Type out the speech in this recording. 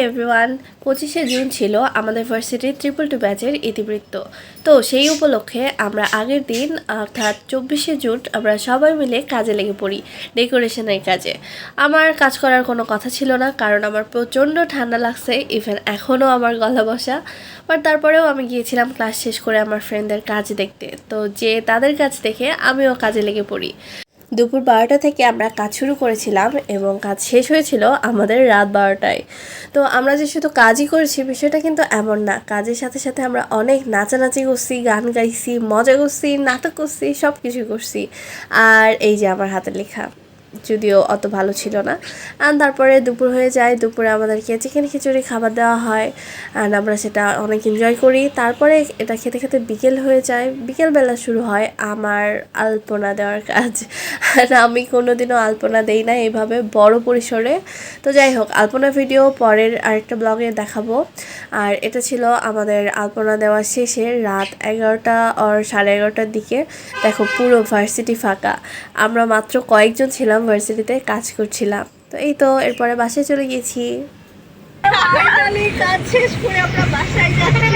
Everyone, 25শে June ছিল আমাদের ভার্সিটির 222 ব্যাচের ইতিবৃত্ত। তো সেই উপলক্ষে আমরা আগের দিন অর্থাৎ 24শে জুন আমরা সবাই মিলে কাজে লেগে পড়ি, ডেকোরেশনের কাজে। আমার কাজ করার কোনো কথা ছিল না, কারণ আমার প্রচণ্ড ঠান্ডা লাগছে, ইভেন এখনও আমার গলা বসা। বাট তারপরেও আমি গিয়েছিলাম ক্লাস শেষ করে আমার ফ্রেন্ডদের কাজ দেখতে। তো যে তাদের কাজ দেখে আমিও কাজে লেগে পড়ি। দুপুর 12টা থেকে আমরা কাজ শুরু করেছিলাম এবং কাজ শেষ হয়েছিল আমাদের রাত 12টায়। তো আমরা যে শুধু কাজই করেছি বিষয়টা কিন্তু এমন না, কাজের সাথে সাথে আমরা অনেক নাচানাচি করছি, গান গাইছি, মজা করছি, নাটক করছি, সব কিছু করছি। আর এই যে আমার হাতের লেখা, যদিও অত ভালো ছিল না। আর তারপরে দুপুর হয়ে যায়, দুপুরে আমাদেরকে চিকেন খিচুড়ি খাবার দেওয়া হয় আর আমরা সেটা অনেক এনজয় করি। তারপরে এটা খেতে খেতে বিকেল হয়ে যায়, বিকেলবেলা শুরু হয় আমার আলপনা দেওয়ার কাজ। আর আমি কোনোদিনও আলপনা দেই না এইভাবে বড় পরিসরে। তো যাই হোক, আলপনা ভিডিও পরের আরেকটা ব্লগে দেখাবো। আর এটা ছিল আমাদের আলপনা দেওয়ার শেষে রাত 11টা আর 11:30টার দিকে। দেখো পুরো ভার্সিটি ফাঁকা, আমরা মাত্র কয়েকজন ছিলাম ভার্সিটিতে কাজ করছিলাম। তো এই তো এরপরে বাসায় চলে গেছি। কাজ শেষ করে আমরা বাসায় যাচ্ছি।